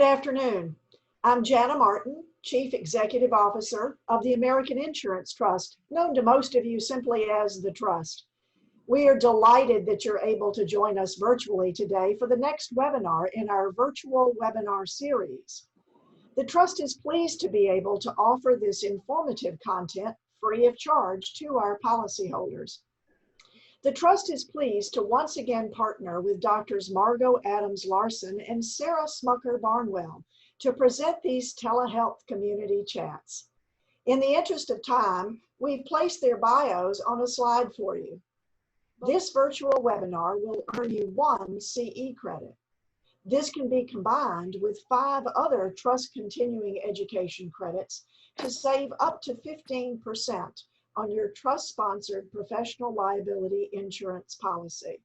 Good afternoon. I'm Jana Martin, Chief Executive Officer of the American Insurance Trust, known to most of you simply as the Trust. We are delighted that you're able to join us virtually today for the next webinar in our virtual webinar series. The Trust is pleased to be able to offer this informative content free of charge to our policyholders. The Trust is pleased to once again partner with Doctors Margot Adams Larson and Sarah Smucker Barnwell to present these telehealth community chats. In the interest of time, we've placed their bios on a slide for you. This virtual webinar will earn you 1 CE credit. This can be combined with 5 other Trust continuing education credits to save up to 15% on your Trust-sponsored professional liability insurance policy.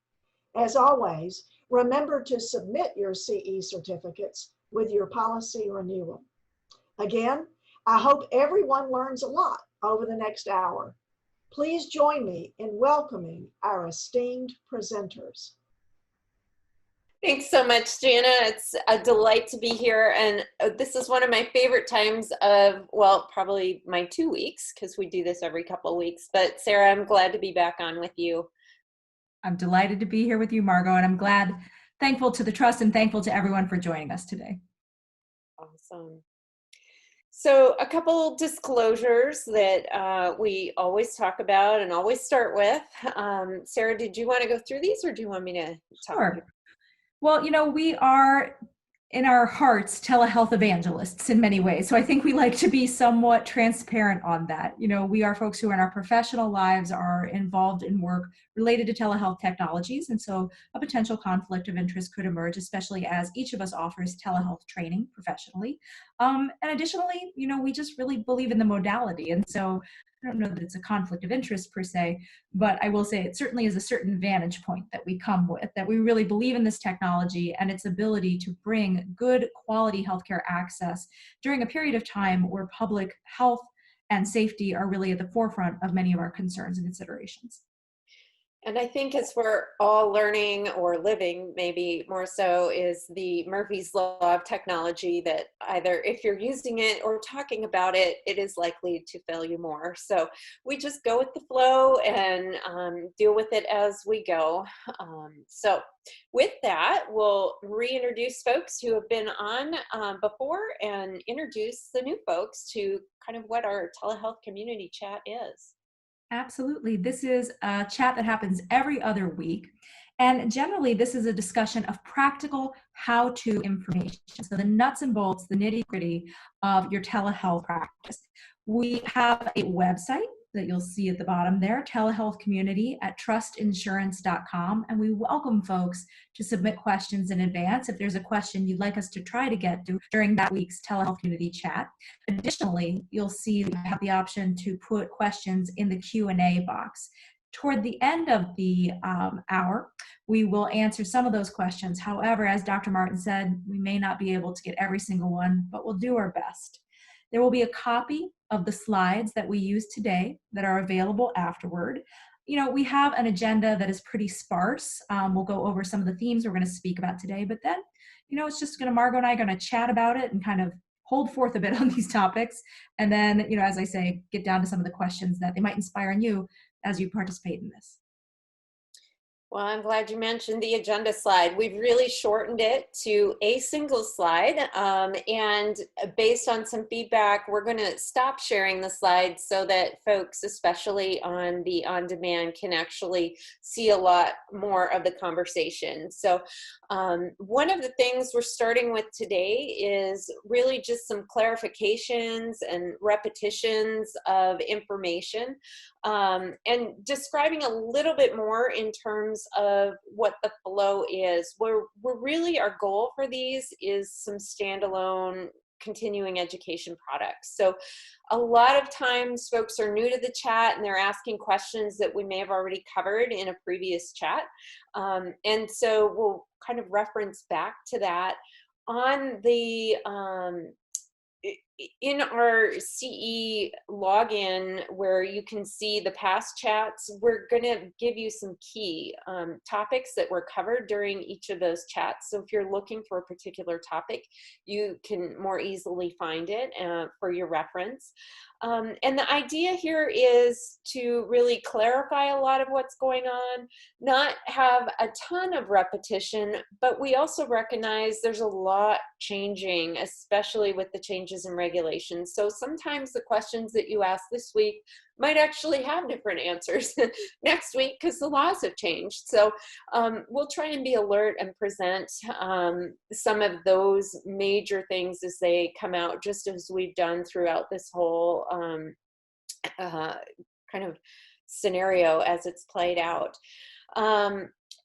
As always, remember to submit your CE certificates with your policy renewal. Again, I hope everyone learns a lot over the next hour. Please join me in welcoming our esteemed presenters. Thanks so much, Jana. It's a delight to be here. And this is one of my favorite times of, well, probably my 2 weeks, because we do this every couple of weeks. But Sarah, I'm glad to be back on with you. I'm delighted to be here with you, Margot, and I'm thankful to the Trust and thankful to everyone for joining us today. Awesome. So a couple disclosures that we always talk about and always start with. Sarah, did you want to go through these or do you want me to talk? Sure. Well, we are in our hearts telehealth evangelists in many ways. So I think we like to be somewhat transparent on that. We are folks who in our professional lives are involved in work related to telehealth technologies. And so a potential conflict of interest could emerge, especially as each of us offers telehealth training professionally. And additionally, we just really believe in the modality. And so I don't know that it's a conflict of interest per se, but I will say it certainly is a certain vantage point that we come with, that we really believe in this technology and its ability to bring good quality healthcare access during a period of time where public health and safety are really at the forefront of many of our concerns and considerations. And I think as we're all learning or living, maybe more so, is the Murphy's Law of technology that either if you're using it or talking about it, it is likely to fail you more. So we just go with the flow and deal with it as we go. So with that, we'll reintroduce folks who have been on before and introduce the new folks to kind of what our telehealth community chat is. Absolutely. This is a chat that happens every other week. And generally, this is a discussion of practical how-to information. So the nuts and bolts, the nitty-gritty of your telehealth practice. We have a website that you'll see at the bottom there, telehealth community at trustinsurance.com. And we welcome folks to submit questions in advance if there's a question you'd like us to try to get to during that week's telehealth community chat. Additionally, you'll see we have the option to put questions in the Q&A box. Toward the end of the hour, we will answer some of those questions. However, as Dr. Martin said, we may not be able to get every single one, but we'll do our best. There will be a copy of the slides that we use today that are available afterward. We have an agenda that is pretty sparse. We'll go over some of the themes we're going to speak about today, but then, it's just Margot and I are going to chat about it and kind of hold forth a bit on these topics. And then, as I say, get down to some of the questions that they might inspire in you as you participate in this. Well, I'm glad you mentioned the agenda slide. We've really shortened it to a single slide, and based on some feedback, we're going to stop sharing the slides so that folks, especially on the on-demand, can actually see a lot more of the conversation. So one of the things we're starting with today is really just some clarifications and repetitions of information, and describing a little bit more in terms of what the flow is. We're really, our goal for these is some standalone continuing education products. So a lot of times folks are new to the chat and they're asking questions that we may have already covered in a previous chat. And so we'll kind of reference back to that. On the in our CE login, where you can see the past chats, we're going to give you some key topics that were covered during each of those chats. So if you're looking for a particular topic, you can more easily find it for your reference. And the idea here is to really clarify a lot of what's going on, not have a ton of repetition, but we also recognize there's a lot changing, especially with the changes in regulations. So sometimes the questions that you ask this week might actually have different answers next week because the laws have changed. So we'll try and be alert and present some of those major things as they come out, just as we've done throughout this whole kind of scenario as it's played out.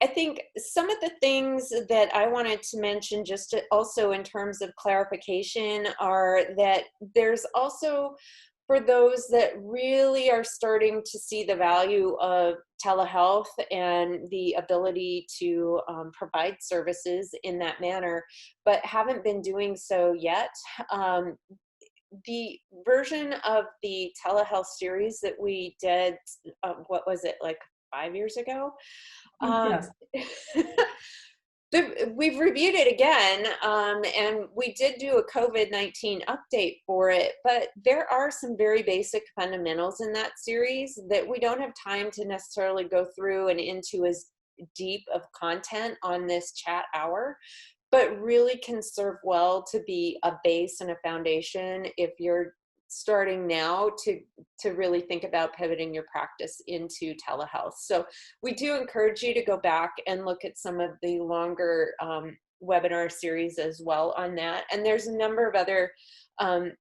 I think some of the things that I wanted to mention just also in terms of clarification are that there's also, for those that really are starting to see the value of telehealth and the ability to provide services in that manner, but haven't been doing so yet, the version of the telehealth series that we did, what was it, like 5 years ago? Yes. We've reviewed it again, and we did do a COVID-19 update for it, but there are some very basic fundamentals in that series that we don't have time to necessarily go through and into as deep of content on this chat hour, but really can serve well to be a base and a foundation if you're starting now to really think about pivoting your practice into telehealth. So we do encourage you to go back and look at some of the longer webinar series as well on that. And there's a number of other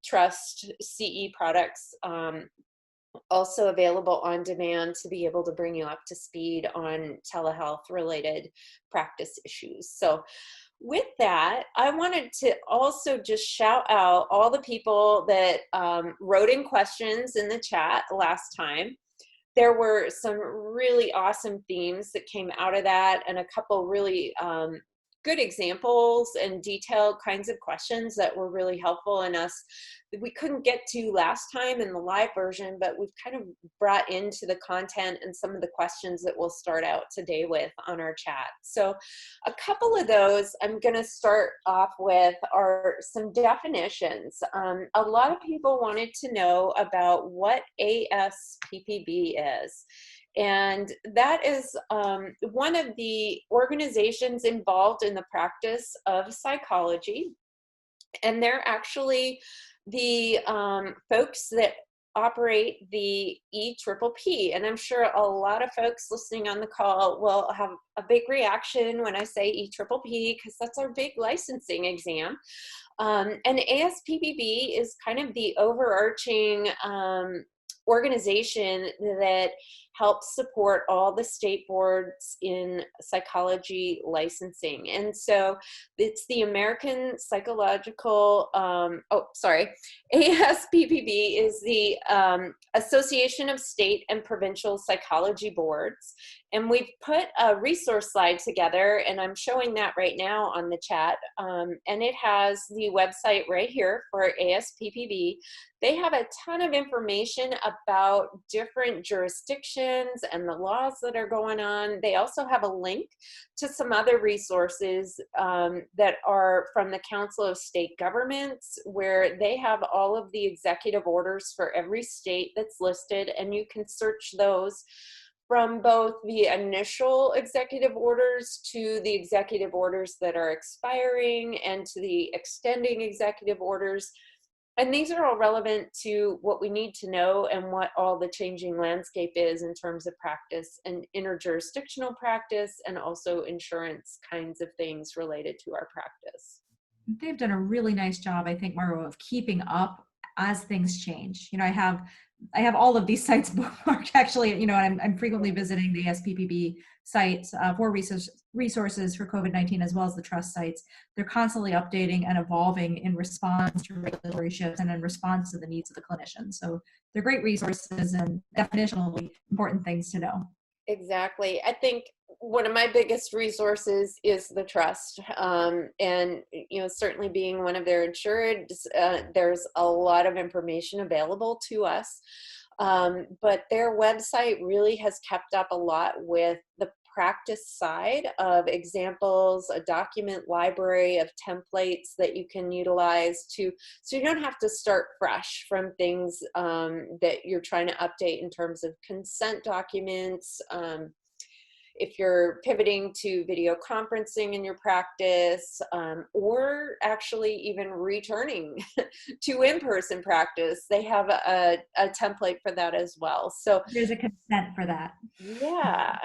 Trust CE products also available on demand to be able to bring you up to speed on telehealth related practice issues. So with that, I wanted to also just shout out all the people that wrote in questions in the chat last time. There were some really awesome themes that came out of that, and a couple really good examples and detailed kinds of questions that were really helpful in us that we couldn't get to last time in the live version, but we've kind of brought into the content and some of the questions that we'll start out today with on our chat. So a couple of those I'm going to start off with are some definitions. A lot of people wanted to know about what ASPPB is. And that is one of the organizations involved in the practice of psychology. And they're actually the folks that operate the EPPP. And I'm sure a lot of folks listening on the call will have a big reaction when I say EPPP, because that's our big licensing exam. And ASPPB is kind of the overarching organization that helps support all the state boards in psychology licensing. And so it's the American Psychological, ASPPB is the Association of State and Provincial Psychology Boards. And we've put a resource slide together, and I'm showing that right now on the chat. And it has the website right here for ASPPB. They have a ton of information about different jurisdictions and the laws that are going on. They also have a link to some other resources that are from the Council of State Governments, where they have all of the executive orders for every state that's listed, and you can search those from both the initial executive orders to the executive orders that are expiring and to the extending executive orders. And these are all relevant to what we need to know and what all the changing landscape is in terms of practice and interjurisdictional practice, and also insurance kinds of things related to our practice. They've done a really nice job, I think, Margo, of keeping up as things change. You know, I have all of these sites bookmarked, actually, you know, and I'm frequently visiting the SPPB sites for resources for COVID-19, as well as the trust sites. They're constantly updating and evolving in response to regulatory shifts and in response to the needs of the clinicians. So they're great resources and definitionally important things to know. Exactly. I think one of my biggest resources is the trust. And, certainly being one of their insured, there's a lot of information available to us. But their website really has kept up a lot with the practice side of examples, a document library of templates that you can utilize so you don't have to start fresh from things that you're trying to update in terms of consent documents. If you're pivoting to video conferencing in your practice, or actually even returning to in-person practice, they have a template for that as well. So There's a consent for that. yeah,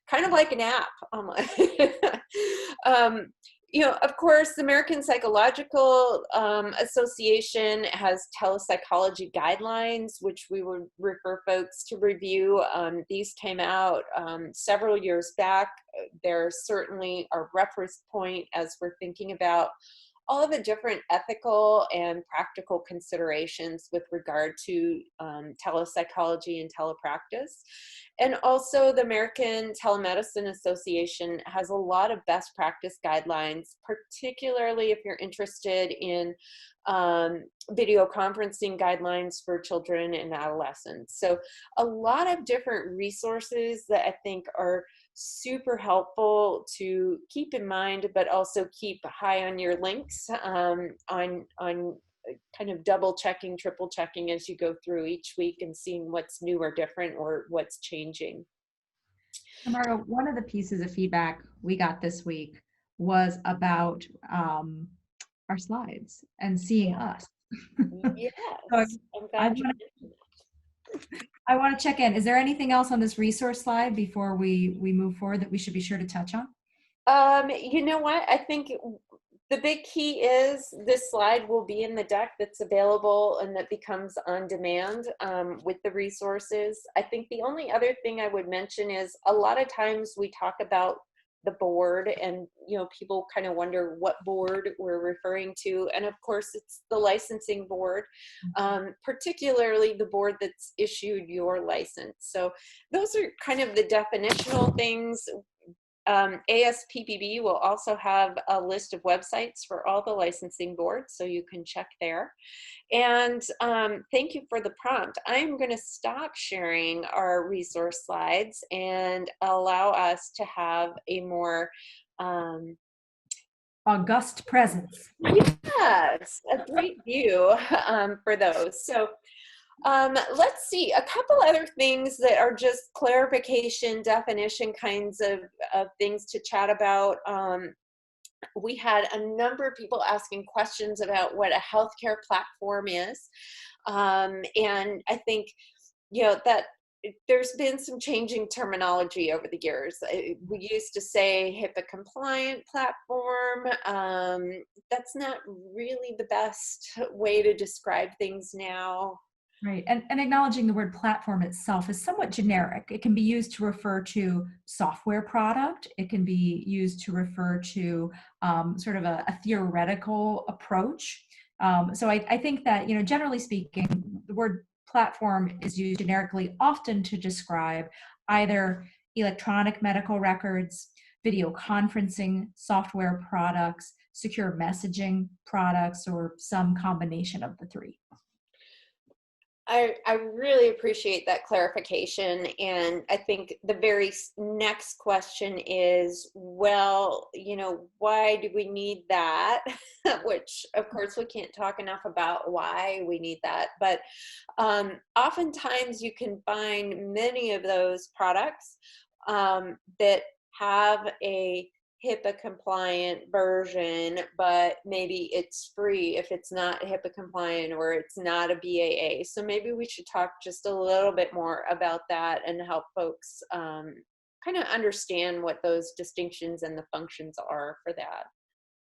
kind of like an app almost. Of course, the American Psychological Association has telepsychology guidelines, which we would refer folks to review. These came out several years back. They're certainly our reference point as we're thinking about all of the different ethical and practical considerations with regard to telepsychology and telepractice. And also the American Telemedicine Association has a lot of best practice guidelines, particularly if you're interested in video conferencing guidelines for children and adolescents. So a lot of different resources that I think are super helpful to keep in mind, but also keep high on your links, on kind of double checking, triple checking as you go through each week and seeing what's new or different or what's changing. Margo, one of the pieces of feedback we got this week was about our slides and seeing us. Yes, So I'm glad you mentioned that. I want to check in. Is there anything else on this resource slide before we move forward that we should be sure to touch on? You know what? I think the big key is this slide will be in the deck that's available and that becomes on demand with the resources. I think the only other thing I would mention is a lot of times we talk about the board and people kind of wonder what board we're referring to, and of course it's the licensing board, particularly the board that's issued your license. So those are kind of the definitional things. ASPPB will also have a list of websites for all the licensing boards, so you can check there. And thank you for the prompt. I'm going to stop sharing our resource slides and allow us to have a more august presence. Yes, a great view for those. So let's see, a couple other things that are just clarification, definition kinds of things to chat about. We had a number of people asking questions about what a healthcare platform is. And I think, that there's been some changing terminology over the years. We used to say HIPAA compliant platform. That's not really the best way to describe things now. Right, and acknowledging the word platform itself is somewhat generic. It can be used to refer to software product. It can be used to refer to sort of a theoretical approach. So I think that, generally speaking, the word platform is used generically often to describe either electronic medical records, video conferencing software products, secure messaging products, or some combination of the three. I really appreciate that clarification. And I think the very next question is, well, why do we need that? Which, of course, we can't talk enough about why we need that. But oftentimes you can find many of those products that have a HIPAA compliant version, but maybe it's free if it's not HIPAA compliant or it's not a BAA. So maybe we should talk just a little bit more about that and help folks kind of understand what those distinctions and the functions are for that.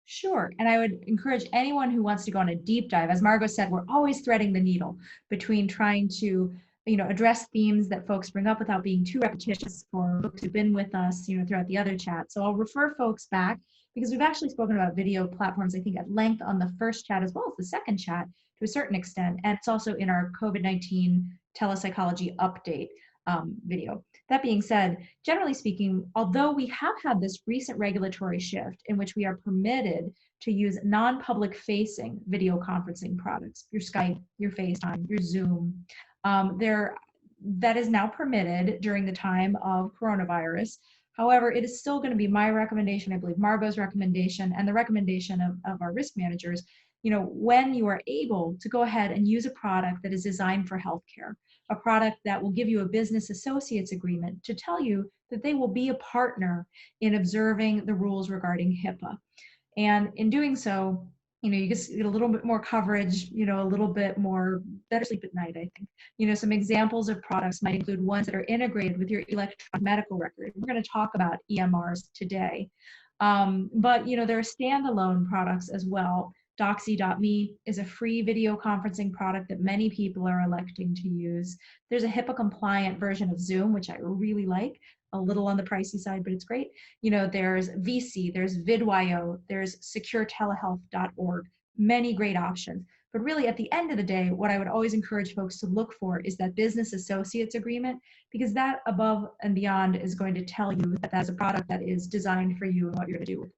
Sure. And I would encourage anyone who wants to go on a deep dive. As Margo said, we're always threading the needle between trying to address themes that folks bring up without being too repetitious for folks who've been with us, throughout the other chat. So I'll refer folks back because we've actually spoken about video platforms, I think, at length on the first chat as well as the second chat to a certain extent. And it's also in our COVID-19 telepsychology update video. That being said, generally speaking, although we have had this recent regulatory shift in which we are permitted to use non-public facing video conferencing products, your Skype, your FaceTime, your Zoom, that is now permitted during the time of coronavirus. However, it is still going to be my recommendation, I believe Margot's recommendation, and the recommendation of our risk managers, when you are able to go ahead and use a product that is designed for healthcare, a product that will give you a business associates agreement to tell you that they will be a partner in observing the rules regarding HIPAA. And in doing so, you just get a little bit more coverage, a little bit more better sleep at night, I think. Some examples of products might include ones that are integrated with your electronic medical record. We're going to talk about EMRs today. But, there are standalone products as well. Doxy.me is a free video conferencing product that many people are electing to use. There's a HIPAA compliant version of Zoom, which I really like, a little on the pricey side, but it's great. There's VC, there's VidYO, there's securetelehealth.org, many great options. But really at the end of the day, what I would always encourage folks to look for is that business associates agreement, because that above and beyond is going to tell you that that's a product that is designed for you and what you're going to do with it.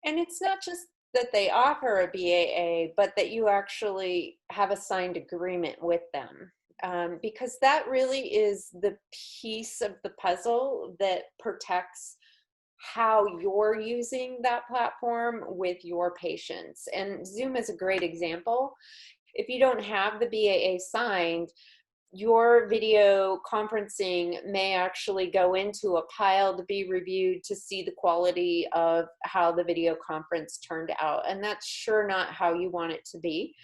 And it's not just that they offer a BAA, but that you actually have a signed agreement with them. Because that really is the piece of the puzzle that protects how you're using that platform with your patients. And Zoom is a great example. If you don't have the BAA signed, your video conferencing may actually go into a pile to be reviewed to see the quality of how the video conference turned out. And that's sure not how you want it to be,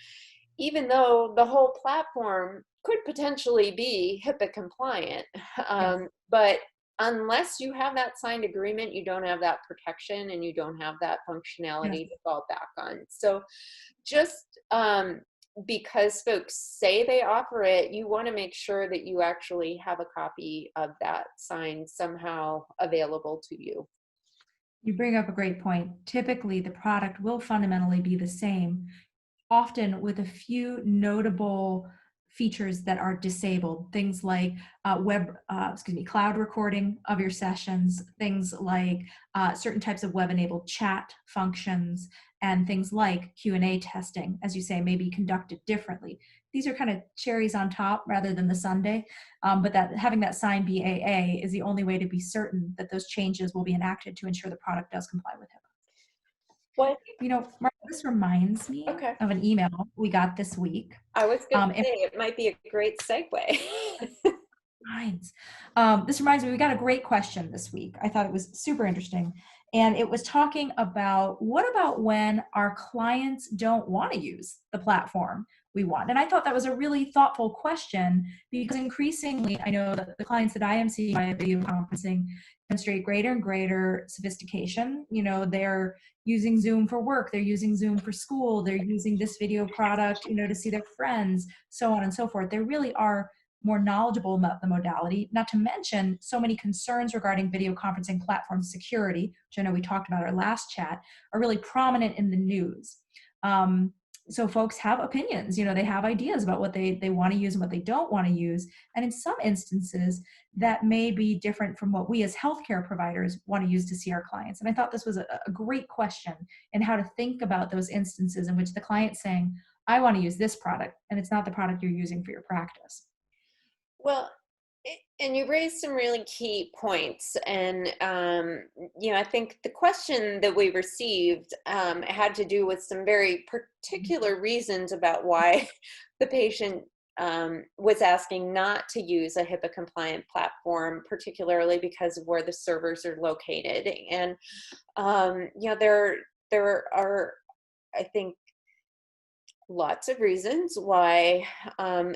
even though the whole platform could potentially be HIPAA compliant. But unless you have that signed agreement, you don't have that protection and you don't have that functionality to fall back on. So just because folks say they offer it, you want to make sure that you actually have a copy of that signed somehow available to you. You bring up a great point. Typically, the product will fundamentally be the same, often with a few notable features that are disabled, things like cloud recording of your sessions, things like certain types of web-enabled chat functions, and things like Q&A testing, as you say, may be conducted differently. These are kind of cherries on top rather than the sundae, but that having that signed BAA is the only way to be certain that those changes will be enacted to ensure the product does comply with HIPAA. Well, Mark, this reminds me of an email we got this week. I was going to say it might be a great segue. This reminds me, we got a great question this week. I thought it was super interesting. And it was talking about, what about when our clients don't want to use the platform we want? And I thought that was a really thoughtful question, because increasingly, I know that the clients that I am seeing via video conferencing demonstrate greater and greater sophistication. They're using Zoom for work, they're using Zoom for school, they're using this video product, to see their friends, so on and so forth. They really are more knowledgeable about the modality, not to mention so many concerns regarding video conferencing platform security, which I know we talked about our last chat, are really prominent in the news. So folks have opinions, they have ideas about what they want to use and what they don't want to use. And in some instances, that may be different from what we as healthcare providers want to use to see our clients. And I thought this was a great question, and how to think about those instances in which the client's saying, I want to use this product, and it's not the product you're using for your practice. Well, and you raised some really key points. And, I think the question that we received had to do with some very particular reasons about why the patient was asking not to use a HIPAA compliant platform, particularly because of where the servers are located. And, there are, I think, lots of reasons why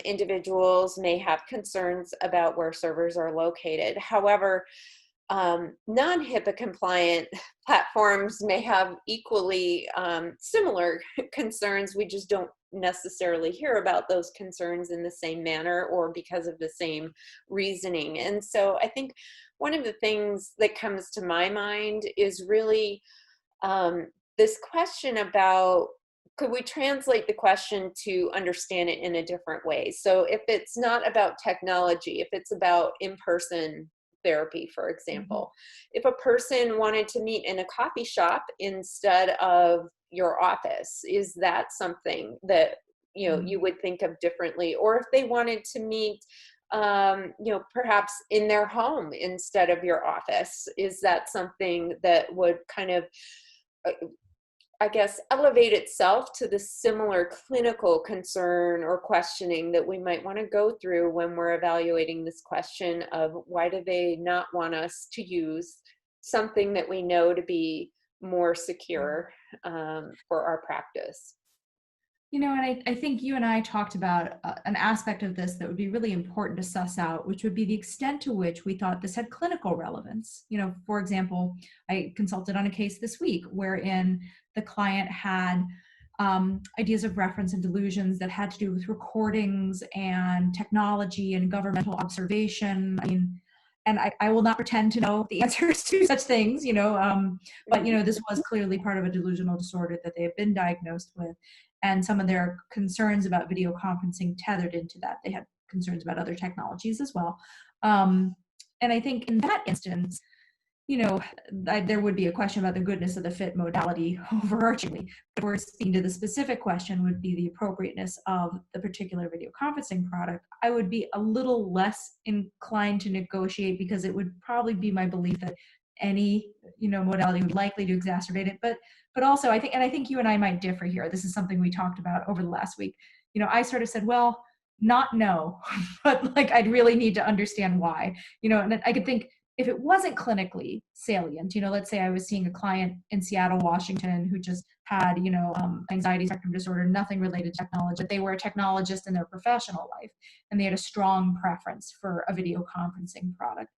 individuals may have concerns about where servers are located. However, non-HIPAA compliant platforms may have equally similar concerns. We just don't necessarily hear about those concerns in the same manner or because of the same reasoning. And so I think one of the things that comes to my mind is really this question about could we translate the question to understand it in a different way? So if it's not about technology, if it's about in-person therapy, for example, if a person wanted to meet in a coffee shop instead of your office, is that something that, you know, you would think of differently? Or if they wanted to meet, you know, perhaps in their home instead of your office, is that something that would kind of, I guess, elevate itself to the similar clinical concern or questioning that we might want to go through when we're evaluating this question of why do they not want us to use something that we know to be more secure for our practice? You know, and I think you and I talked about an aspect of this that would be really important to suss out, which would be the extent to which we thought this had clinical relevance. You know, for example, I consulted on a case this week wherein the client had ideas of reference and delusions that had to do with recordings and technology and governmental observation. I mean, and I will not pretend to know the answers to such things, you know, but, you know, this was clearly part of a delusional disorder that they have been diagnosed with. And some of their concerns about video conferencing tethered into that. They had concerns about other technologies as well. And I think in that instance, you know, there would be a question about the goodness of the fit modality overarchingly. If we're speaking to the specific question would be the appropriateness of the particular video conferencing product, I would be a little less inclined to negotiate because it would probably be my belief that any, you know, modality would likely to exacerbate it. But also I think you and I might differ here. This is something we talked about over the last week. You know, I sort of said, well, not no, but like I'd really need to understand why, you know, and I could think, if it wasn't clinically salient, you know, let's say I was seeing a client in Seattle, Washington, who just had, you know, anxiety spectrum disorder, nothing related to technology, but they were a technologist in their professional life, and they had a strong preference for a video conferencing product.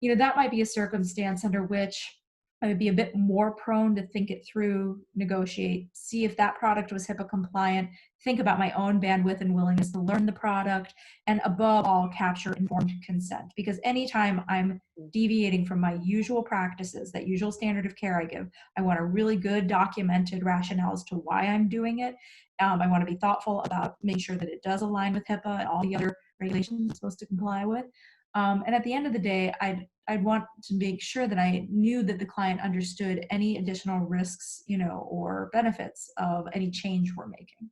You know, that might be a circumstance under which I would be a bit more prone to think it through, negotiate, see if that product was HIPAA compliant, think about my own bandwidth and willingness to learn the product, and above all, capture informed consent. Because anytime I'm deviating from my usual practices, that usual standard of care I give, I want a really good documented rationale as to why I'm doing it. I want to be thoughtful about making sure that it does align with HIPAA and all the other regulations it's supposed to comply with. And at the end of the day, I'd want to make sure that I knew that the client understood any additional risks, you know, or benefits of any change we're making.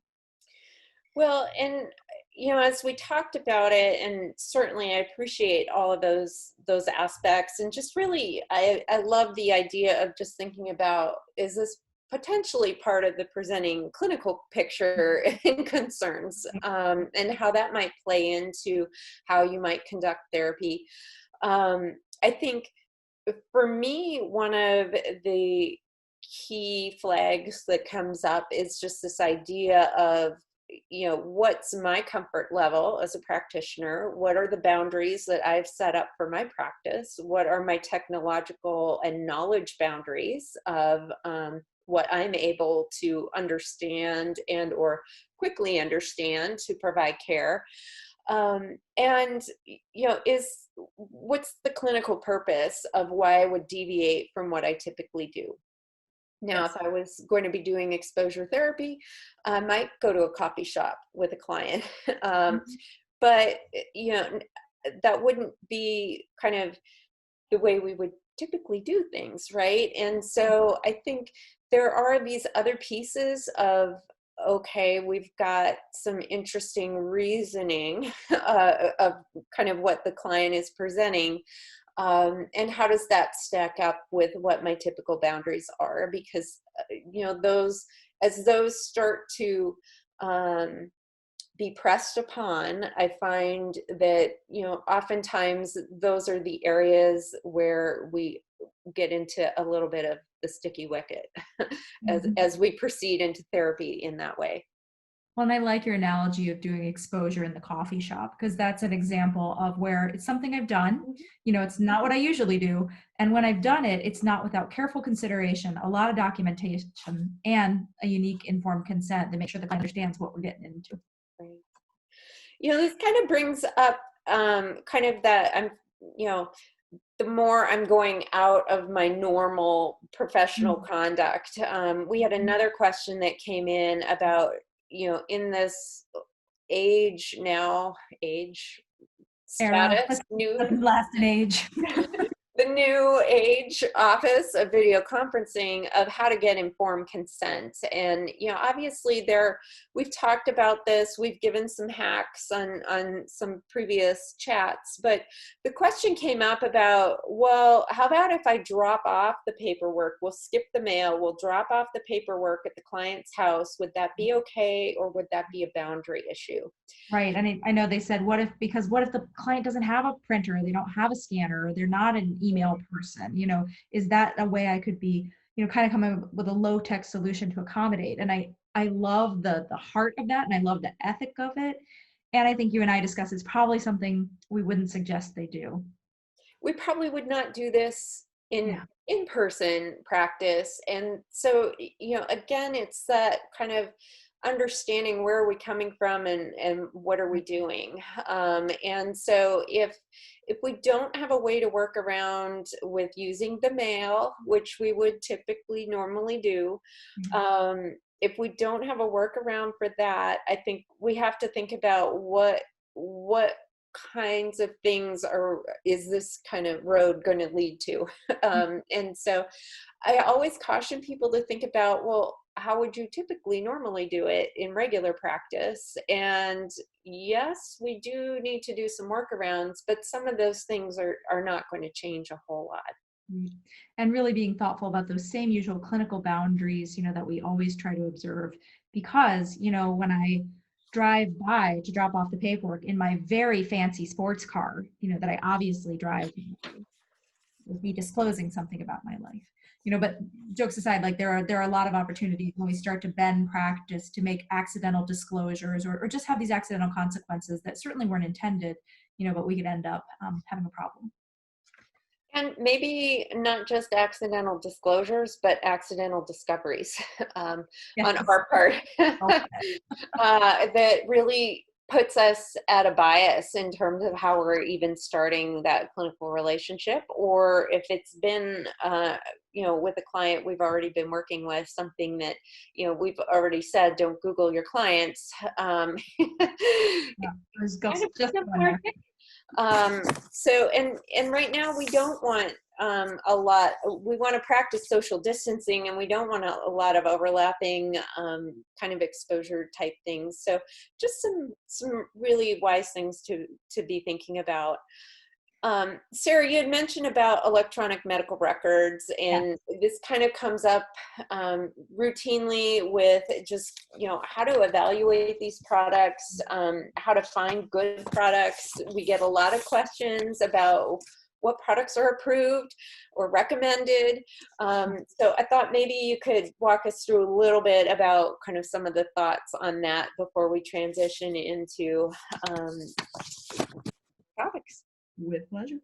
Well, and you know, as we talked about it, and certainly I appreciate all of those aspects, and just really, I love the idea of just thinking about, is this potentially part of the presenting clinical picture and concerns, and how that might play into how you might conduct therapy. I think for me, one of the key flags that comes up is just this idea of, you know, what's my comfort level as a practitioner? What are the boundaries that I've set up for my practice? What are my technological and knowledge boundaries of what I'm able to understand and or quickly understand to provide care? And, you know, what's the clinical purpose of why I would deviate from what I typically do? Now, if I was going to be doing exposure therapy, I might go to a coffee shop with a client. But, you know, that wouldn't be kind of the way we would typically do things, right? And so I think there are these other pieces of, okay, we've got some interesting reasoning of kind of what the client is presenting. And how does that stack up with what my typical boundaries are? Because, you know, as those start to be pressed upon, I find that, you know, oftentimes those are the areas where we get into a little bit of the sticky wicket as we proceed into therapy in that way. Well, and I like your analogy of doing exposure in the coffee shop, because that's an example of where it's something I've done. You know, it's not what I usually do. And when I've done it, it's not without careful consideration, a lot of documentation, and a unique informed consent to make sure the client understands what we're getting into. Right. You know, this kind of brings up kind of that, you know, the more I'm going out of my normal professional conduct. We had another question that came in about, in this age now, age Era, status, new last an age. the new age office of video conferencing, of how to get informed consent. And obviously we've talked about this, we've given some hacks on some previous chats, but the question came up about, well, how about if I drop off the paperwork? We'll skip the mail, we'll drop off the paperwork at the client's house. Would that be okay, or would that be a boundary issue? Right. And I know they said, what if the client doesn't have a printer, they don't have a scanner, or they're not an email person, is that a way I could be, kind of come up with a low tech solution to accommodate? And I love the heart of that. And I love the ethic of it. And I think you and I discussed it's probably something we wouldn't suggest they do. We probably would not do this Yeah. in person practice. And so, again, it's that kind of understanding, where are we coming from, and what are we doing? And so if we don't have a way to work around with using the mail, which we would typically normally do, if we don't have a workaround for that, I think we have to think about what kinds of things is this kind of road going to lead to? And so I always caution people to think about, well, how would you typically normally do it in regular practice? And yes, we do need to do some workarounds, but some of those things are not going to change a whole lot. And really being thoughtful about those same usual clinical boundaries, that we always try to observe, because, when I drive by to drop off the paperwork in my very fancy sports car, that I obviously drive, would be disclosing something about my life. But jokes aside, like there are a lot of opportunities when we start to bend practice to make accidental disclosures, or just have these accidental consequences that certainly weren't intended, but we could end up having a problem. And maybe not just accidental disclosures, but accidental discoveries on our part that really puts us at a bias in terms of how we're even starting that clinical relationship, or if it's been, with a client we've already been working with, something that, we've already said, don't Google your clients. So, and right now we don't want we want to practice social distancing, and we don't want a lot of overlapping kind of exposure type things. So just some really wise things to be thinking about. Sarah, you had mentioned about electronic medical records, and this kind of comes up routinely with just, how to evaluate these products, how to find good products. We get a lot of questions about what products are approved or recommended. So I thought maybe you could walk us through a little bit about kind of some of the thoughts on that before we transition into topics. With pleasure.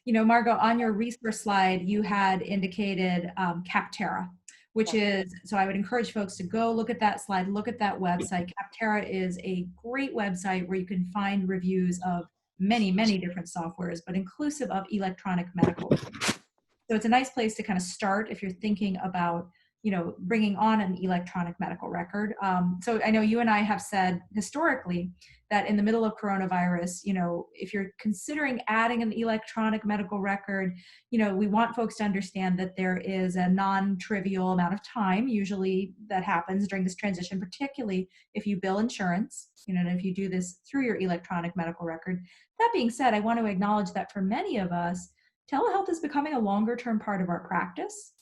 Margot, on your resource slide, you had indicated Capterra, which is, so I would encourage folks to go look at that slide, look at that website. Capterra is a great website where you can find reviews of many, many different softwares, but inclusive of electronic medical. So it's a nice place to kind of start if you're thinking about, bringing on an electronic medical record. So I know you and I have said historically that in the middle of coronavirus, if you're considering adding an electronic medical record, we want folks to understand that there is a non-trivial amount of time usually that happens during this transition, particularly if you bill insurance, and if you do this through your electronic medical record. That being said, I want to acknowledge that for many of us, telehealth is becoming a longer term part of our practice.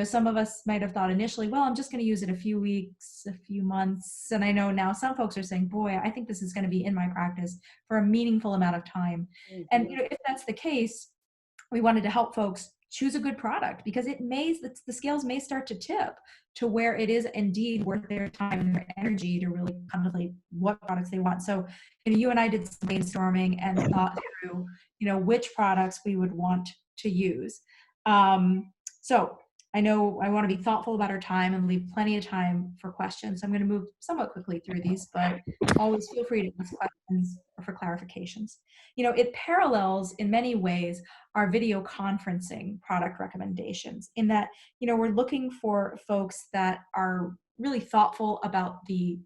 Some of us might have thought initially, well, I'm just going to use it a few weeks, a few months. And I know now some folks are saying, boy, I think this is going to be in my practice for a meaningful amount of time. Mm-hmm. And if that's the case, we wanted to help folks choose a good product, because the scales may start to tip to where it is indeed worth their time and their energy to really contemplate what products they want. So, you and I did some brainstorming and thought through, which products we would want to use. So I know I want to be thoughtful about our time and leave plenty of time for questions. I'm going to move somewhat quickly through these, but always feel free to ask questions or for clarifications. It parallels in many ways our video conferencing product recommendations in that, we're looking for folks that are really thoughtful about the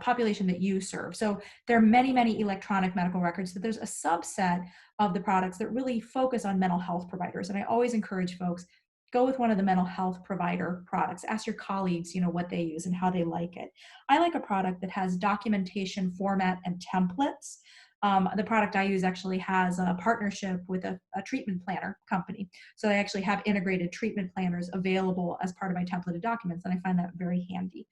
population that you serve. So there are many, many electronic medical records, but there's a subset of the products that really focus on mental health providers. And I always encourage folks, go with one of the mental health provider products. Ask your colleagues, what they use and how they like it. I like a product that has documentation format and templates. The product I use actually has a partnership with a treatment planner company. So I actually have integrated treatment planners available as part of my templated documents, and I find that very handy.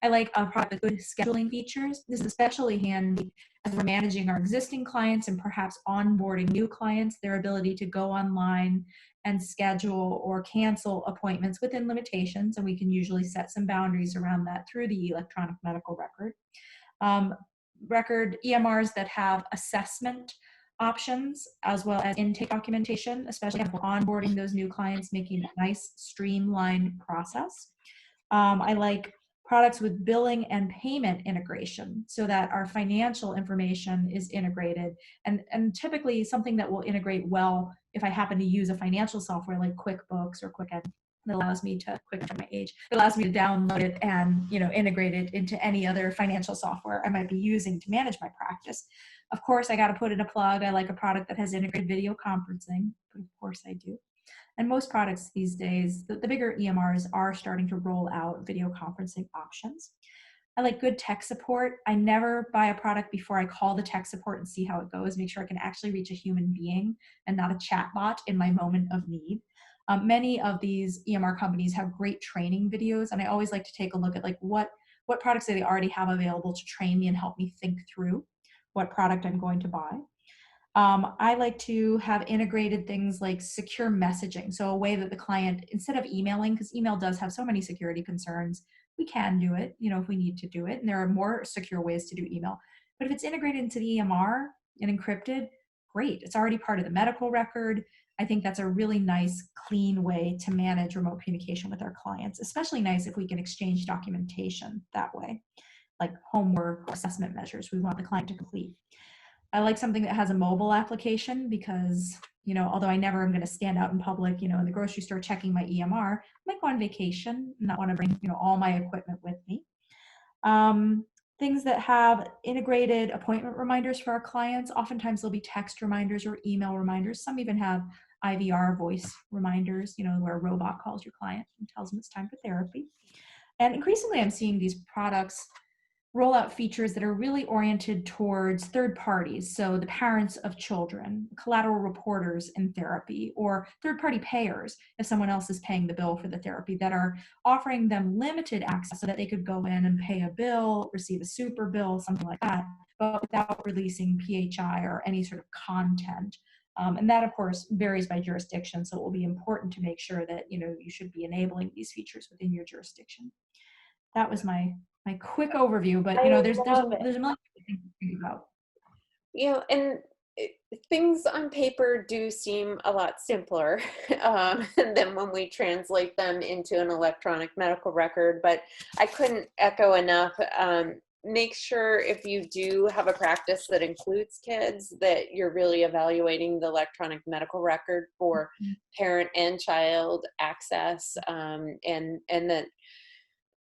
I like a product with good scheduling features. This is especially handy as we're managing our existing clients and perhaps onboarding new clients, their ability to go online and schedule or cancel appointments within limitations, and we can usually set some boundaries around that through the electronic medical record. Record EMRs that have assessment options as well as intake documentation, especially if we're onboarding those new clients, making a nice streamlined process. I like products with billing and payment integration so that our financial information is integrated, and typically something that will integrate well if I happen to use a financial software like QuickBooks or QuickEd that allows me to it allows me to download it and integrate it into any other financial software I might be using to manage my practice. Of course, I got to put in a plug. I like a product that has integrated video conferencing, but of course I do. And most products these days, the bigger EMRs are starting to roll out video conferencing options. I like good tech support. I never buy a product before I call the tech support and see how it goes, make sure I can actually reach a human being and not a chat bot in my moment of need. Many of these EMR companies have great training videos, and I always like to take a look at what products do they already have available to train me and help me think through what product I'm going to buy. I like to have integrated things like secure messaging. So a way that the client, instead of emailing, because email does have so many security concerns, we can do it, if we need to do it. And there are more secure ways to do email. But if it's integrated into the EMR and encrypted, great. It's already part of the medical record. I think that's a really nice, clean way to manage remote communication with our clients, especially nice if we can exchange documentation that way, like homework or assessment measures we want the client to complete. I like something that has a mobile application because, although I never am going to stand out in public, in the grocery store checking my EMR, I might go on vacation and not want to bring, all my equipment with me. Things that have integrated appointment reminders for our clients. Oftentimes there'll be text reminders or email reminders. Some even have IVR voice reminders, where a robot calls your client and tells them it's time for therapy. And increasingly I'm seeing these products roll out features that are really oriented towards third parties, so the parents of children, collateral reporters in therapy, or third-party payers if someone else is paying the bill for the therapy, that are offering them limited access so that they could go in and pay a bill, receive a super bill, something like that, but without releasing PHI or any sort of content. And that, of course, varies by jurisdiction, so it will be important to make sure that you should be enabling these features within your jurisdiction. That was my quick overview, but there's a million things to think about. And things on paper do seem a lot simpler than when we translate them into an electronic medical record, but I couldn't echo enough. Make sure if you do have a practice that includes kids that you're really evaluating the electronic medical record for parent and child access, and that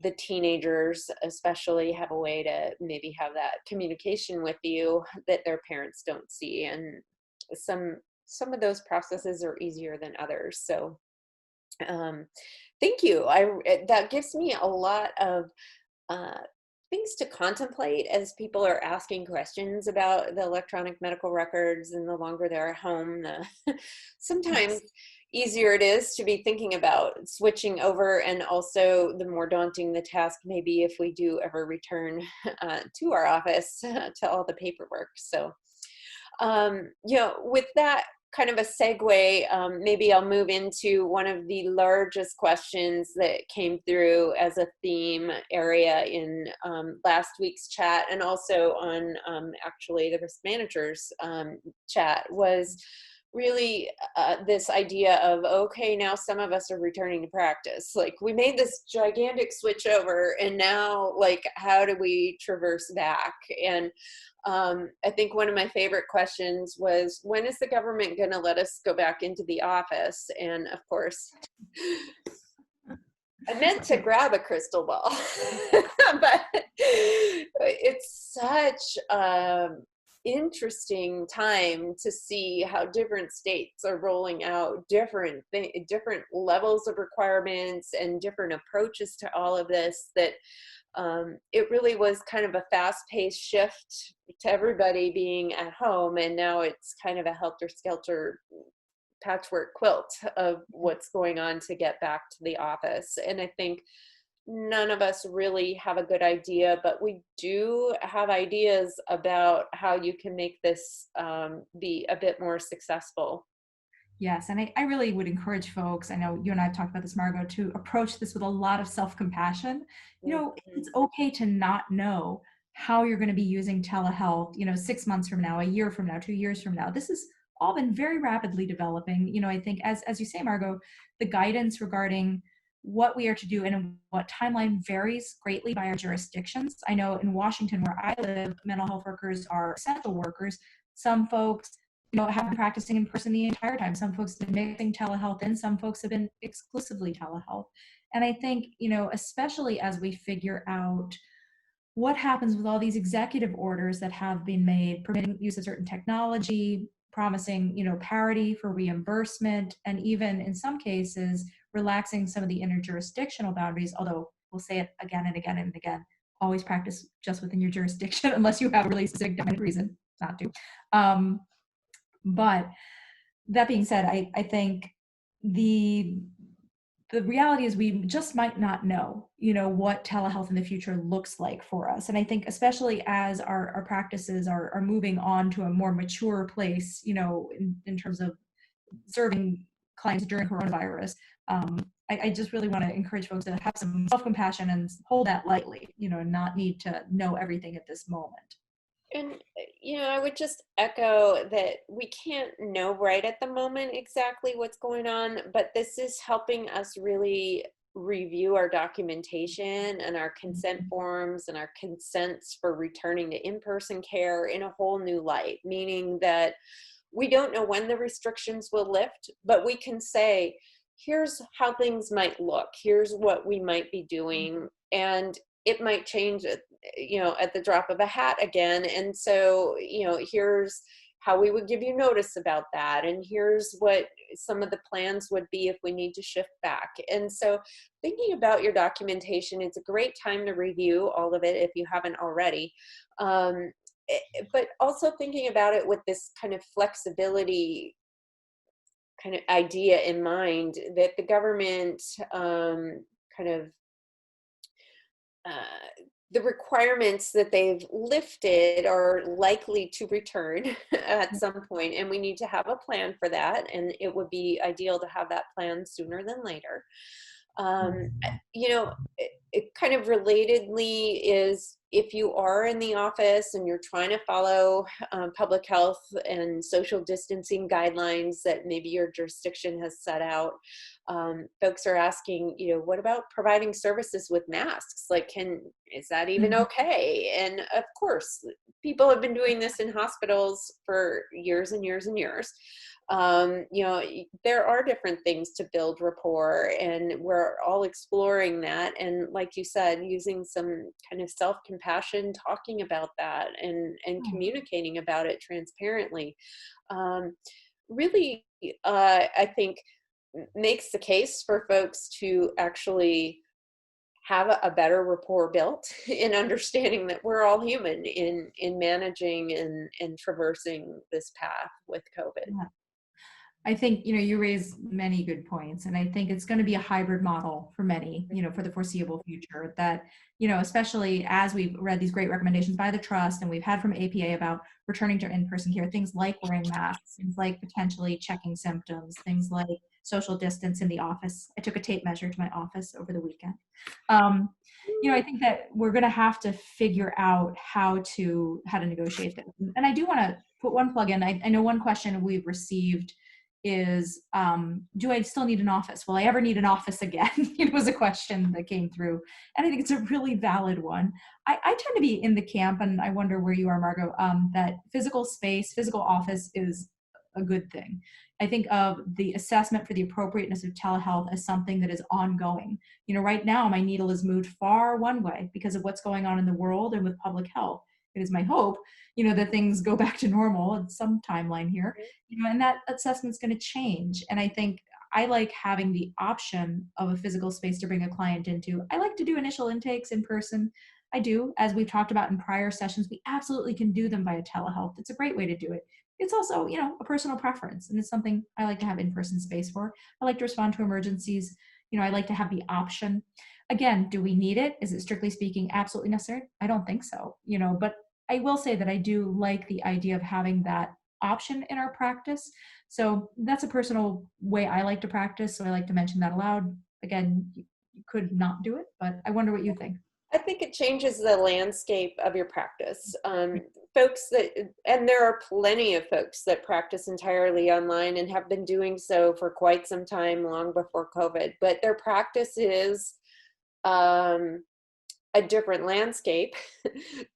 the teenagers especially have a way to maybe have that communication with you that their parents don't see. And some of those processes are easier than others. So thank you. That gives me a lot of things to contemplate as people are asking questions about the electronic medical records, and the longer they're at home, sometimes easier it is to be thinking about switching over, and also the more daunting the task may be if we do ever return to our office to all the paperwork. So, with that kind of a segue, maybe I'll move into one of the largest questions that came through as a theme area in last week's chat, and also on actually the risk managers chat, was really this idea of, okay, now some of us are returning to practice. Like, we made this gigantic switch over, and now, like, how do we traverse back? And I think one of my favorite questions was, when is the government going to let us go back into the office? And of course, I meant to grab a crystal ball, but it's such interesting time to see how different states are rolling out different levels of requirements and different approaches to all of this, that it really was kind of a fast-paced shift to everybody being at home, and now it's kind of a helter-skelter patchwork quilt of what's going on to get back to the office. And I think none of us really have a good idea, but we do have ideas about how you can make this be a bit more successful. Yes, and I really would encourage folks, I know you and I have talked about this, Margot, to approach this with a lot of self-compassion. You know, it's okay to not know how you're going to be using telehealth, 6 months from now, a year from now, 2 years from now. This has all been very rapidly developing. I think as you say, Margot, the guidance regarding what we are to do and in what timeline varies greatly by our jurisdictions. I know in Washington, where I live, mental health workers are essential workers. Some folks have been practicing in person the entire time. Some folks have been mixing telehealth in, some folks have been exclusively telehealth. And I think, especially as we figure out what happens with all these executive orders that have been made, permitting use of certain technology, promising, parity for reimbursement, and even in some cases, relaxing some of the interjurisdictional boundaries, although we'll say it again and again and again, always practice just within your jurisdiction unless you have a really specific reason not to. But that being said, I think the reality is we just might not know, what telehealth in the future looks like for us. And I think especially as our practices are moving on to a more mature place, in terms of serving clients during coronavirus, I just really want to encourage folks to have some self-compassion and hold that lightly, and not need to know everything at this moment. And, I would just echo that we can't know right at the moment exactly what's going on, but this is helping us really review our documentation and our consent forms and our consents for returning to in-person care in a whole new light, meaning that we don't know when the restrictions will lift, but we can say, here's how things might look, here's what we might be doing, and it might change at the drop of a hat again. And so, here's how we would give you notice about that. And here's what some of the plans would be if we need to shift back. And so thinking about your documentation, it's a great time to review all of it if you haven't already. But also thinking about it with this kind of flexibility kind of idea in mind, that the government the requirements that they've lifted are likely to return at some point, and we need to have a plan for that, and it would be ideal to have that plan sooner than later. It kind of relatedly is, if you are in the office and you're trying to follow public health and social distancing guidelines that maybe your jurisdiction has set out, folks are asking, what about providing services with masks? Like, is that even okay? And of course, people have been doing this in hospitals for years and years and years. There are different things to build rapport, and we're all exploring that. And like you said, using some kind of self-compassion, talking about that and communicating about it transparently, really, I think makes the case for folks to actually have a better rapport built in understanding that we're all human in managing and traversing this path with COVID. Yeah. I think, you raise many good points, and I think it's going to be a hybrid model for many, for the foreseeable future, that, especially as we've read these great recommendations by the trust and we've had from APA about returning to in-person care, things like wearing masks, things like potentially checking symptoms, things like social distance in the office. I took a tape measure to my office over the weekend. I think that we're going to have to figure out how to negotiate this. And I do want to put one plug in. I know one question we've received is, do I still need an office? Will I ever need an office again? It was a question that came through. And I think it's a really valid one. I tend to be in the camp, and I wonder where you are, Margot, that physical space, physical office is a good thing. I think of the assessment for the appropriateness of telehealth as something that is ongoing. Right now my needle is moved far one way because of what's going on in the world and with public health. It is my hope, that things go back to normal in some timeline here, and that assessment's going to change. And I think I like having the option of a physical space to bring a client into. I like to do initial intakes in person. I do, as we've talked about in prior sessions, we absolutely can do them via telehealth. It's a great way to do it. It's also, a personal preference, and it's something I like to have in-person space for. I like to respond to emergencies. I like to have the option. Again, do we need it? Is it strictly speaking absolutely necessary? I don't think so, but I will say that I do like the idea of having that option in our practice. So that's a personal way I like to practice. So I like to mention that aloud. Again, you could not do it, but I wonder what you think. I think it changes the landscape of your practice. Folks that, and there are plenty of folks that practice entirely online and have been doing so for quite some time, long before COVID, but their practice is a different landscape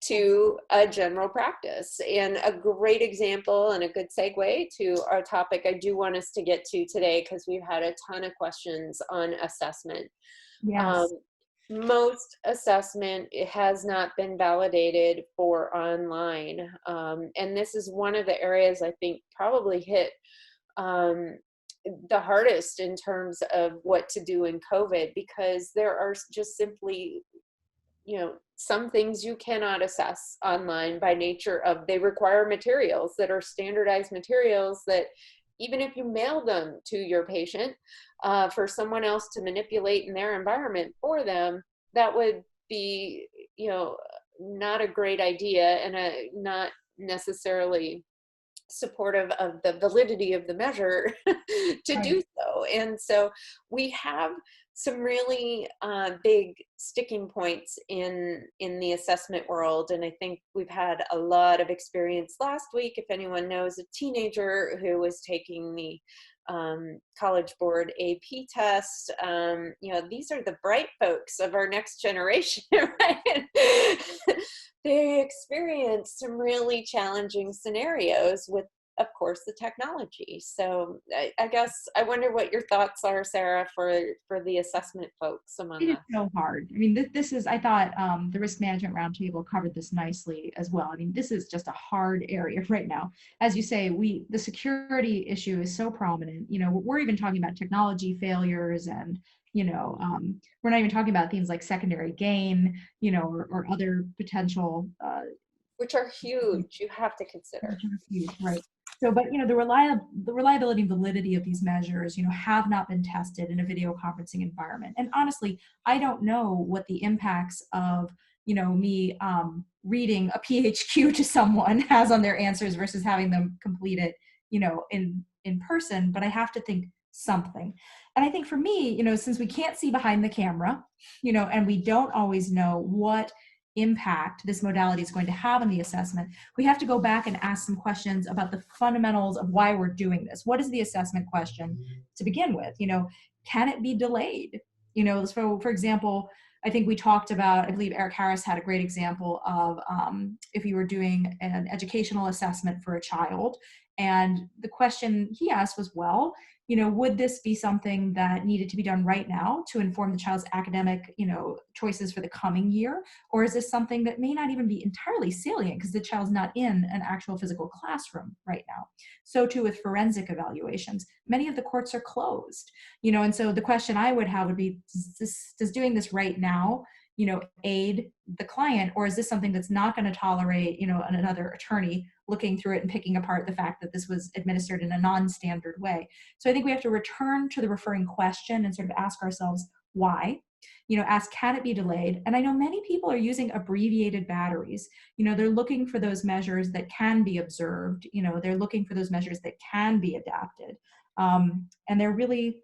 to a general practice. And a great example and a good segue to our topic I do want us to get to today, because we've had a ton of questions on assessment. Yes. Most assessment, it has not been validated for online. And this is one of the areas I think probably hit the hardest in terms of what to do in COVID, because there are just simply, some things you cannot assess online by nature of, they require materials that are standardized materials that even if you mail them to your patient for someone else to manipulate in their environment for them, that would be, not a great idea, and not necessarily supportive of the validity of the measure to Right. do so. And so we have some really big sticking points in the assessment world. And I think we've had a lot of experience last week. If anyone knows a teenager who was taking the College Board AP test, these are the bright folks of our next generation, right? They experience some really challenging scenarios with, of course, the technology. So I guess I wonder what your thoughts are, Sarah, for the assessment folks among It is us. so hard. I mean, this is, I thought the risk management roundtable covered this nicely as well. I mean, this is just a hard area right now. As you say, the security issue is so prominent. We're even talking about technology failures, and, we're not even talking about things like secondary gain, or other potential Which are huge, you have to consider. right. So, but the reliability and validity of these measures, have not been tested in a video conferencing environment. And honestly, I don't know what the impacts of me reading a PHQ to someone has on their answers versus having them complete it, in person. But I have to think something. And I think for me, since we can't see behind the camera, and we don't always know what impact this modality is going to have on the assessment, we have to go back and ask some questions about the fundamentals of why we're doing this. What is the assessment question to begin with? Can it be delayed? So for example, I think we talked about, I believe Eric Harris had a great example of if you were doing an educational assessment for a child, and the question he asked was, well, would this be something that needed to be done right now to inform the child's academic, choices for the coming year? Or is this something that may not even be entirely salient because the child's not in an actual physical classroom right now? So too with forensic evaluations. Many of the courts are closed, and so the question I would have would be, does doing this right now, aid the client, or is this something that's not going to tolerate, another attorney looking through it and picking apart the fact that this was administered in a non-standard way? So I think we have to return to the referring question and sort of ask ourselves why, ask, can it be delayed? And I know many people are using abbreviated batteries. They're looking for those measures that can be observed. They're looking for those measures that can be adapted. And they're really,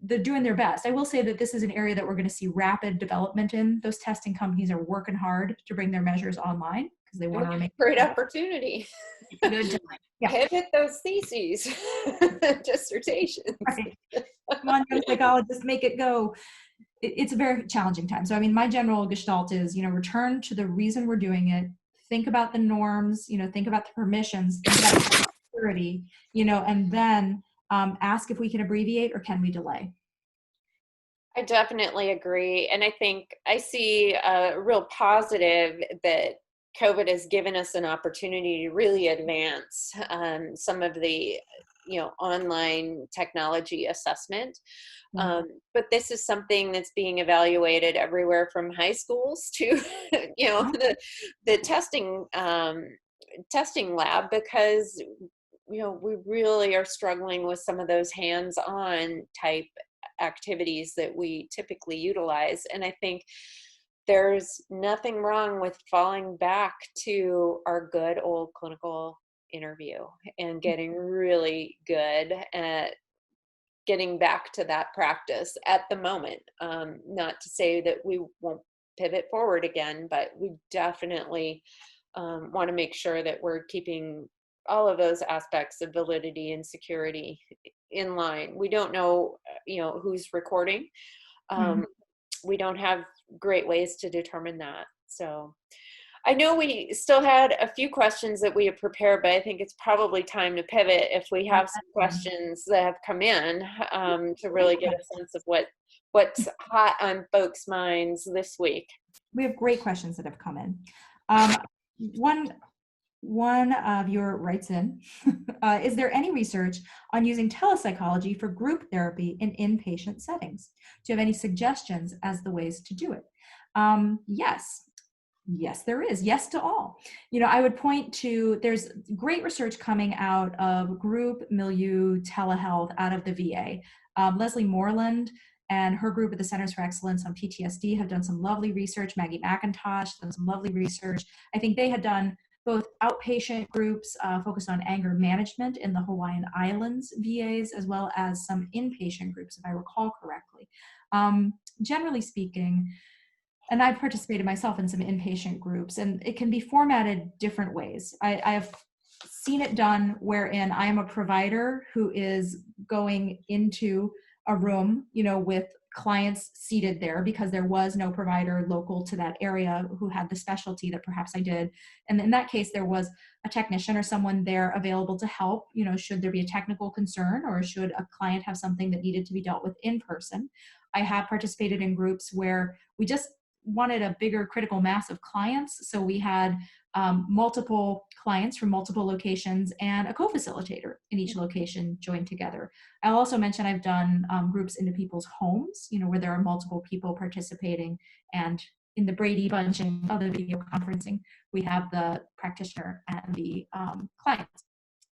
they're doing their best. I will say that this is an area that we're going to see rapid development in. Those testing companies are working hard to bring their measures online because they want to remain Great opportunity. good time. Yeah. Pivot those theses, dissertations. Right. Come on, young psychologists, make it go. It's a very challenging time. So, I mean, my general gestalt is, return to the reason we're doing it. Think about the norms, think about the permissions, think about security, and then ask if we can abbreviate or can we delay. I definitely agree. And I think I see a real positive that COVID has given us an opportunity to really advance some of the, online technology assessment. But this is something that's being evaluated everywhere from high schools to, the testing lab, because, we really are struggling with some of those hands-on type activities that we typically utilize. And I think there's nothing wrong with falling back to our good old clinical interview and getting really good at getting back to that practice at the moment. Not to say that we won't pivot forward again, but we definitely want to make sure that we're keeping all of those aspects of validity and security in line. We don't know, who's recording. We don't have great ways to determine that. So I know we still had a few questions that we have prepared, but I think it's probably time to pivot if we have some questions that have come in to really get a sense of what's hot on folks' minds this week. We have great questions that have come in. One viewer writes in, is there any research on using telepsychology for group therapy in inpatient settings? Do you have any suggestions as the ways to do it? Yes, there is. Yes to all. I would point to, there's great research coming out of group milieu telehealth out of the VA. Leslie Moreland and her group at the Centers for Excellence on PTSD have done some lovely research. Maggie McIntosh done some lovely research. I think they had done both outpatient groups focused on anger management in the Hawaiian Islands VAs, as well as some inpatient groups, if I recall correctly. Generally speaking, and I've participated myself in some inpatient groups, and it can be formatted different ways. I have seen it done wherein I am a provider who is going into a room, with clients seated there because there was no provider local to that area who had the specialty that perhaps I did. And in that case, there was a technician or someone there available to help, should there be a technical concern or should a client have something that needed to be dealt with in person. I have participated in groups where we just wanted a bigger critical mass of clients. So we had multiple clients from multiple locations and a co-facilitator in each location joined together. I'll also mention I've done groups into people's homes, where there are multiple people participating, and in the Brady Bunch and other video conferencing, we have the practitioner and the clients.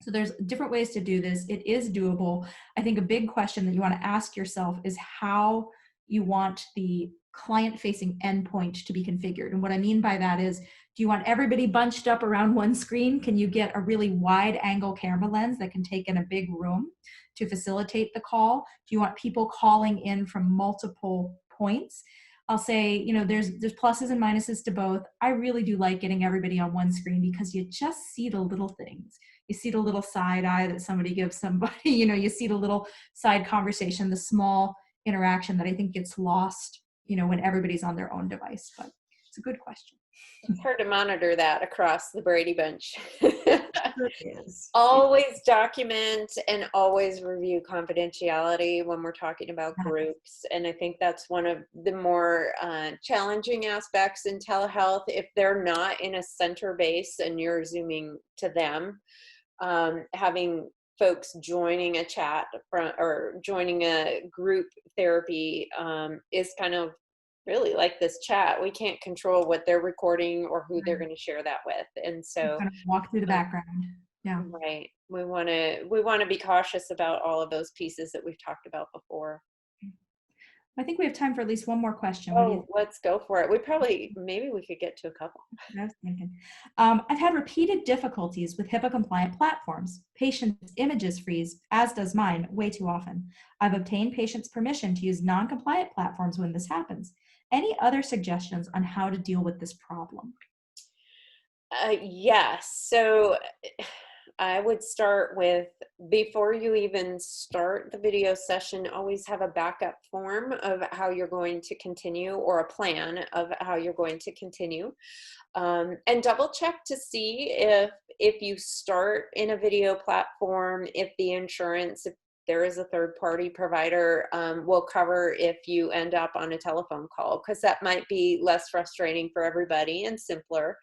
So there's different ways to do this. It is doable. I think a big question that you want to ask yourself is how you want the client-facing endpoint to be configured. And what I mean by that is, do you want everybody bunched up around one screen? Can you get a really wide angle camera lens that can take in a big room to facilitate the call? Do you want people calling in from multiple points? I'll say, there's pluses and minuses to both. I really do like getting everybody on one screen because you just see the little things. You see the little side eye that somebody gives somebody, you see the little side conversation, the small interaction that I think gets lost, when everybody's on their own device. But it's a good question. It's hard to monitor that across the Brady Bunch. It is. Always document and always review confidentiality when we're talking about groups. And I think that's one of the more challenging aspects in telehealth. If they're not in a center base and you're Zooming to them, having folks joining a chat or joining a group therapy is kind of really like this chat. We can't control what they're recording or who they're going to share that with. And so kind of walk through the background. Yeah. Right. We want to be cautious about all of those pieces that we've talked about before. I think we have time for at least one more question. What do you Oh, let's go for it. Maybe we could get to a couple. I was thinking. I've had repeated difficulties with HIPAA compliant platforms. Patients' images freeze, as does mine, way too often. I've obtained patients' permission to use non-compliant platforms when this happens. Any other suggestions on how to deal with this problem? Yes. So I would start with, before you even start the video session, always have a backup form of how you're going to continue, or a plan of how you're going to continue. And double check to see if you start in a video platform, if the insurance, if there is a third party provider, will cover if you end up on a telephone call, because that might be less frustrating for everybody and simpler.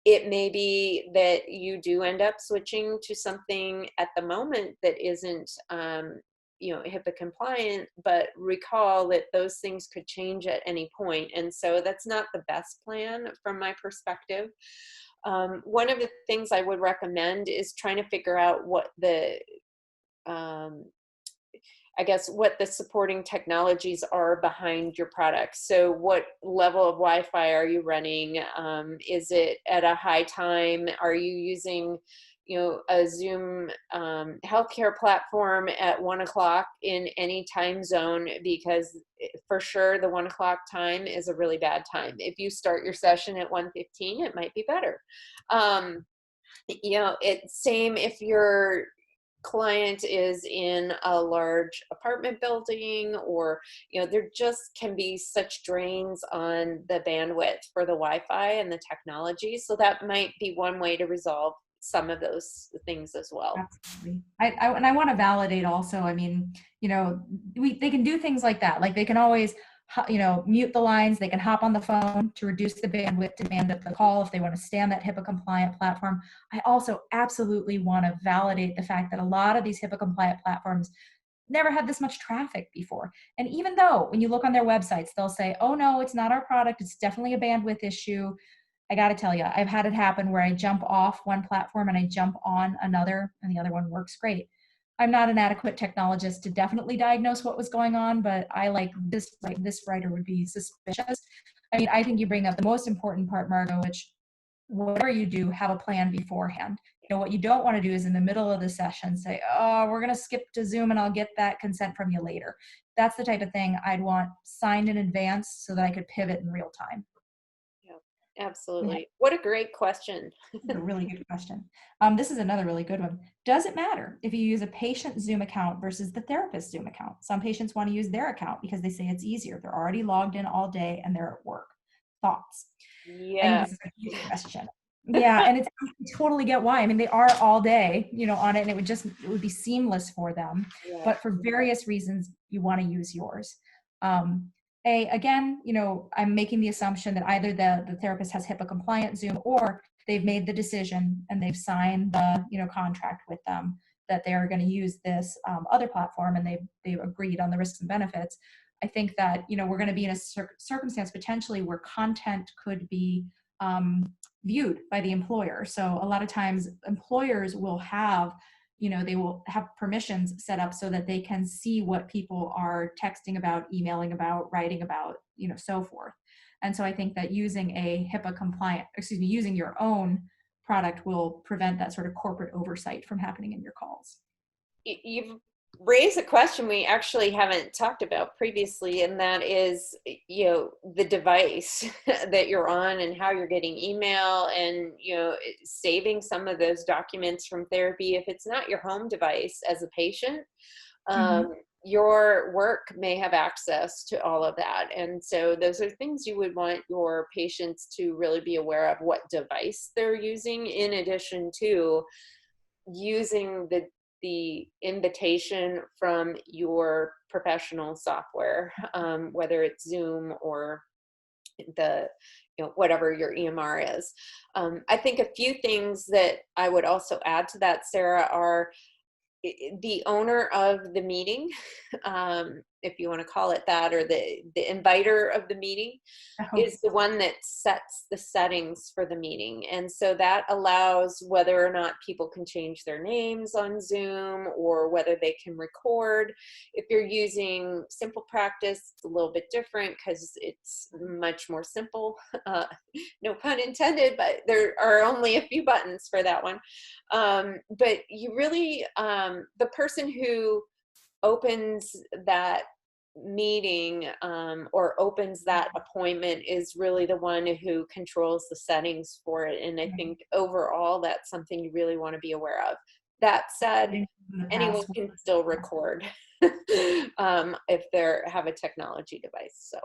It may be that you do end up switching to something at the moment that isn't HIPAA compliant, but recall that those things could change at any point. And so that's not the best plan from my perspective. One of the things I would recommend is trying to figure out what what the supporting technologies are behind your product. So what level of Wi-Fi are you running? Is it at a high time? Are you using, a Zoom healthcare platform at 1 o'clock in any time zone? Because for sure the 1 o'clock time is a really bad time. If you start your session at 1:15, it might be better. It's same if your client is in a large apartment building, or there just can be such drains on the bandwidth for the Wi-Fi and the technology. So that might be one way to resolve some of those things as well. Absolutely. And I want to validate also, I mean, they can do things like that. Like they can always, mute the lines. They can hop on the phone to reduce the bandwidth demand of the call if they want to stay on that HIPAA compliant platform. I also absolutely want to validate the fact that a lot of these HIPAA compliant platforms never had this much traffic before. And even though when you look on their websites, they'll say, oh no, it's not our product, it's definitely a bandwidth issue. I got to tell you, I've had it happen where I jump off one platform and I jump on another, and the other one works great. I'm not an adequate technologist to definitely diagnose what was going on, but I like this writer would be suspicious. I mean, I think you bring up the most important part, Margot, which whatever you do, have a plan beforehand. What you don't want to do is in the middle of the session say, oh, we're going to skip to Zoom and I'll get that consent from you later. That's the type of thing I'd want signed in advance so that I could pivot in real time. Absolutely. Yeah. What a great question. A really good question. This is another really good one. Does it matter if you use a patient Zoom account versus the therapist Zoom account? Some patients want to use their account because they say it's easier. They're already logged in all day and they're at work. Thoughts? I think this is a huge question. Yeah, and I totally get why. I mean, they are all day, on it, and it would be seamless for them. Yeah. But for various reasons, you want to use yours. Again, I'm making the assumption that either the therapist has HIPAA compliant Zoom, or they've made the decision and they've signed the contract with them that they're going to use this other platform, and they've agreed on the risks and benefits. I think that we're going to be in a circumstance potentially where content could be viewed by the employer. So a lot of times employers will have they will have permissions set up so that they can see what people are texting about, emailing about, writing about, so forth. And so I think that using using your own product will prevent that sort of corporate oversight from happening in your calls. You've raised a question we actually haven't talked about previously, and that is, the device that you're on and how you're getting email, and, saving some of those documents from therapy. If it's not your home device as a patient, your work may have access to all of that. And so those are things you would want your patients to really be aware of, what device they're using, in addition to using the invitation from your professional software, whether it's Zoom or the whatever your EMR is. I think a few things that I would also add to that, Sarah, are the owner of the meeting if you want to call it that, or the inviter of the meeting, is the one that sets the settings for the meeting. And so that allows whether or not people can change their names on Zoom, or whether they can record. If you're using Simple Practice, it's a little bit different because it's much more simple. No pun intended, but there are only a few buttons for that one. But you really, the person who opens that meeting or opens that appointment is really the one who controls the settings for it. And I think overall that's something you really want to be aware of. That said, anyone can still record if they have a technology device. So.